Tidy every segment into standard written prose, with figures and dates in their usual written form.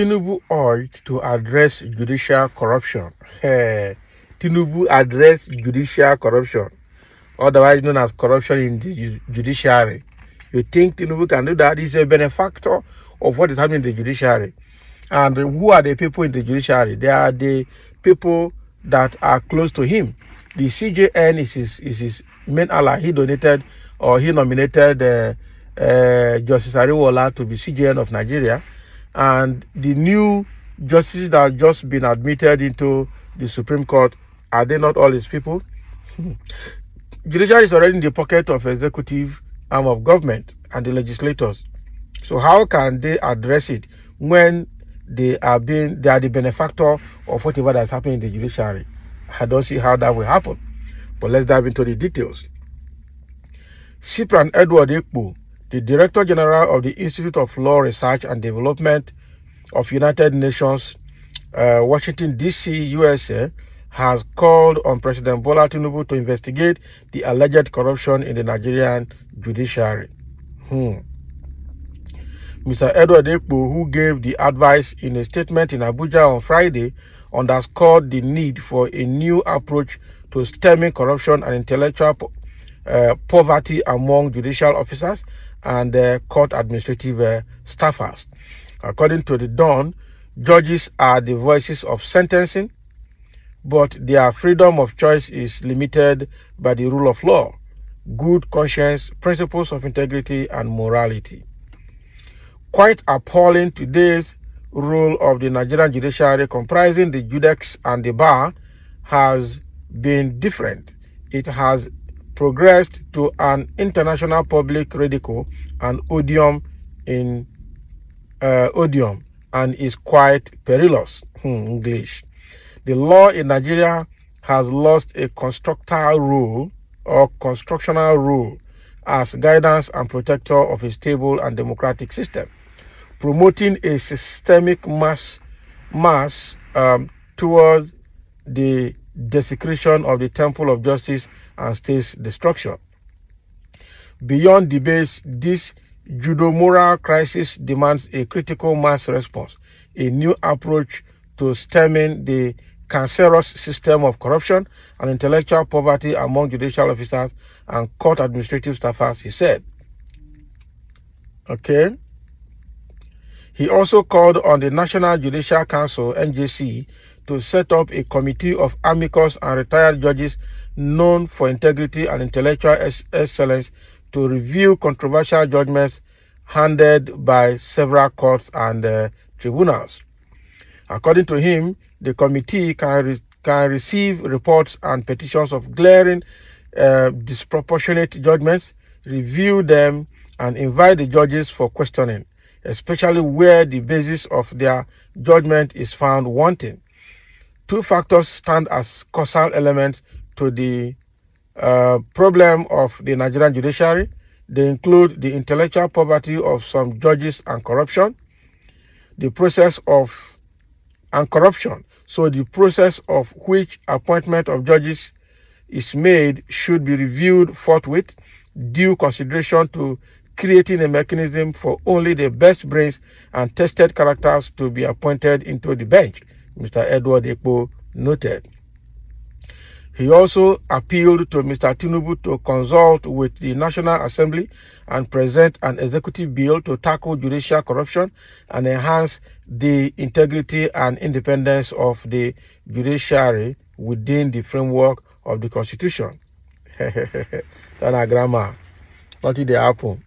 Tinubu urged to address judicial corruption. Tinubu addressed judicial corruption, otherwise known as corruption in the judiciary. You think Tinubu can do that? He's a benefactor of what is happening in the judiciary. And who are the people in the judiciary? They are the people that are close to him. The CJN is his main ally. He donated or he nominated Justice Ariwola to be CJN of Nigeria. And the new justices that have just been admitted into the Supreme Court, are they not all his people? Judiciary is already in the pocket of executive arm of government and the legislators. So how can they address it when they are the benefactor of whatever that's happening in the judiciary? I don't see how that will happen. But let's dive into the details. Cyprian Edward Ekpo, the Director General of the Institute of Law Research and Development of United Nations, Washington, D.C., USA, has called on President Bola Tinubu to investigate the alleged corruption in the Nigerian judiciary. Mr. Edward Ekpo, who gave the advice in a statement in Abuja on Friday, underscored the need for a new approach to stemming corruption and intellectual poverty among judicial officers and court administrative staffers. According to the Dawn, judges are the voices of sentencing, but their freedom of choice is limited by the rule of law, good conscience, principles of integrity, and morality. Quite appalling, today's role of the Nigerian judiciary, comprising the judex and the bar, has been different. It has progressed to an international public ridicule and odium and is quite perilous. English. The law in Nigeria has lost a constructional role as guidance and protector of a stable and democratic system, promoting a systemic mass toward the desecration of the temple of justice and state's destruction. Beyond debate, this judo-moral crisis demands a critical mass response, a new approach to stemming the cancerous system of corruption and intellectual poverty among judicial officers and court administrative staffers, he said. Okay. He also called on the National Judicial Council, NJC, to set up a committee of amicus and retired judges known for integrity and intellectual excellence to review controversial judgments handed by several courts and tribunals. According to him, the committee can receive reports and petitions of glaring disproportionate judgments, review them, and invite the judges for questioning, especially where the basis of their judgment is found wanting. Two factors stand as causal elements to the problem of the Nigerian judiciary. They include the intellectual poverty of some judges and corruption. So the process of which appointment of judges is made should be reviewed forthwith, due consideration to creating a mechanism for only the best brains and tested characters to be appointed into the bench, Mr. Edward Ekpo noted. He also appealed to Mr. Tinubu to consult with the National Assembly and present an executive bill to tackle judicial corruption and enhance the integrity and independence of the judiciary within the framework of the Constitution. That's grammar. What did they happen?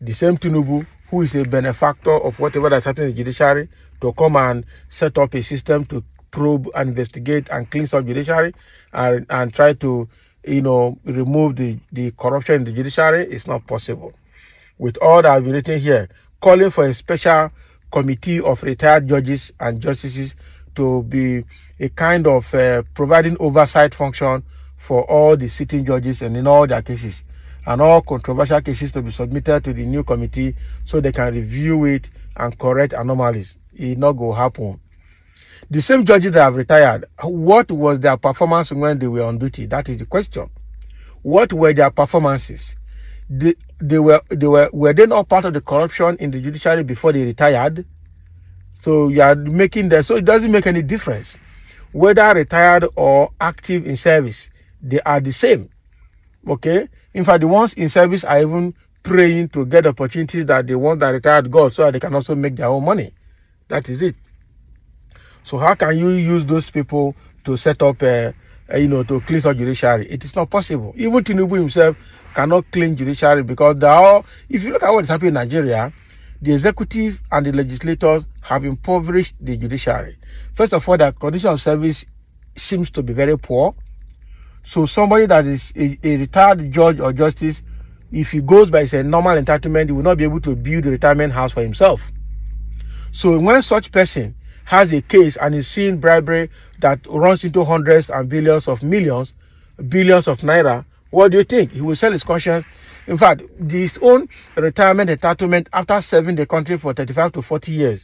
The same Tinubu, who is a benefactor of whatever that's happening in the judiciary, to come and set up a system to probe and investigate and clean up judiciary and try to, remove the corruption in the judiciary, is not possible. With all that I've been written here, calling for a special committee of retired judges and justices to be a kind of providing oversight function for all the sitting judges and in all their cases, and all controversial cases to be submitted to the new committee so they can review it and correct anomalies. It not go happen. The same judges that have retired, what was their performance when they were on duty? That is the question. What were their performances? Were they not part of the corruption in the judiciary before they retired? So you are making that, so it doesn't make any difference whether retired or active in service. They are the same. Okay. In fact, the ones in service are even praying to get opportunities that the ones that retired got, so that they can also make their own money. That is it. So how can you use those people to set up, to clean up judiciary? It is not possible. Even Tinubu himself cannot clean judiciary, because they are all, if you look at what is happening in Nigeria, the executive and the legislators have impoverished the judiciary. First of all, the condition of service seems to be very poor. So somebody that is a retired judge or justice, if he goes by a normal entitlement, he will not be able to build a retirement house for himself. So when such person has a case and is seeing bribery that runs into hundreds and billions of naira, what do you think? He will sell his conscience. In fact, his own retirement entitlement after serving the country for 35 to 40 years,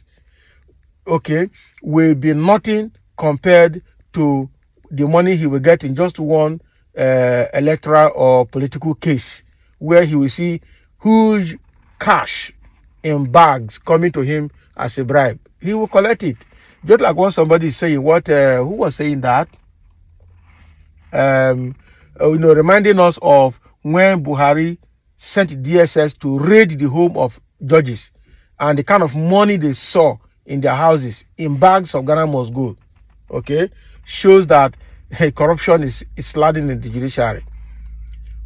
okay, will be nothing compared to the money he will get in just one electoral or political case, where he will see huge cash in bags coming to him as a bribe. He will collect it. Just like what somebody is saying, who was saying that? Reminding us of when Buhari sent DSS to raid the home of judges, and the kind of money they saw in their houses in bags of Ghana must go. Okay, shows that corruption is flooding in the judiciary.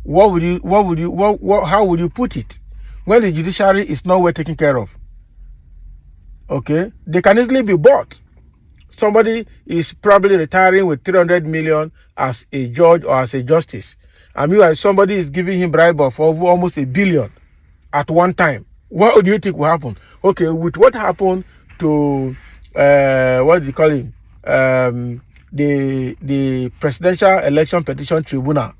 How would you put it? When the judiciary is not well taken care of, okay, they can easily be bought. Somebody is probably retiring with 300 million as a judge or as a justice, and meanwhile somebody is giving him bribe of almost $1 billion at one time. What do you think will happen? Okay, with what happened to what do you call it? The Presidential Election Petition Tribunal,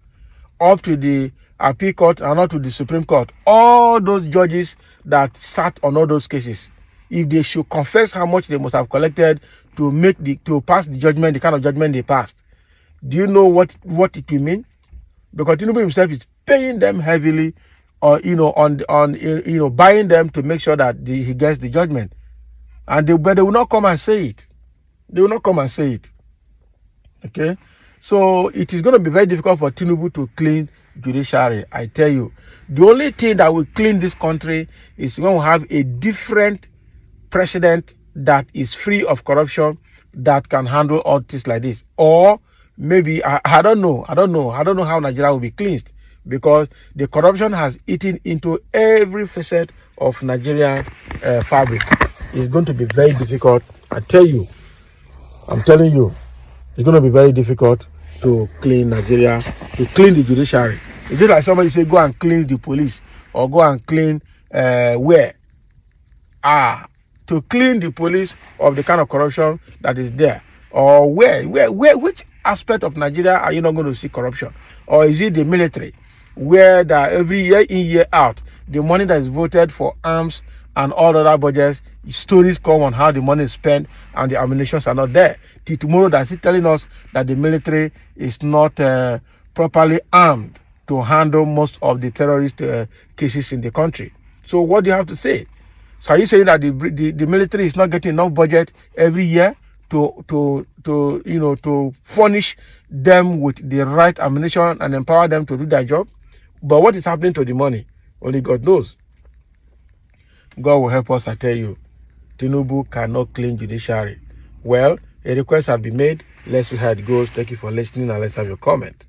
up to the appeal court and up to the Supreme Court, all those judges that sat on all those cases, if they should confess how much they must have collected to pass the judgment, the kind of judgment they passed, do you know what it will mean? Because Tinubu himself is paying them heavily, or buying them to make sure that he gets the judgment, but they will not come and say it. They will not come and say it. Okay, so it is going to be very difficult for Tinubu to clean judiciary. I tell you, the only thing that will clean this country is when we have a different president that is free of corruption, that can handle all things like this. Or maybe I don't know how Nigeria will be cleansed, because the corruption has eaten into every facet of Nigerian fabric. It's going to be very difficult. I'm telling you, it's going to be very difficult to clean Nigeria, to clean the judiciary. It's just like somebody say, go and clean the police, or go and clean where? To clean the police of the kind of corruption that is there. Or which aspect of Nigeria are you not going to see corruption? Or is it the military, where that every year in, year out, the money that is voted for arms and all other budgets, stories come on how the money is spent and the ammunitions are not there. Till tomorrow, that's it telling us that the military is not properly armed to handle most of the terrorist cases in the country. So what do you have to say? So are you saying that the military is not getting enough budget every year to furnish them with the right ammunition and empower them to do their job? But what is happening to the money? Only God knows. God will help us, I tell you. Tinubu cannot clean judiciary. Well, a request has been made. Let's see how it goes. Thank you for listening, and let's have your comment.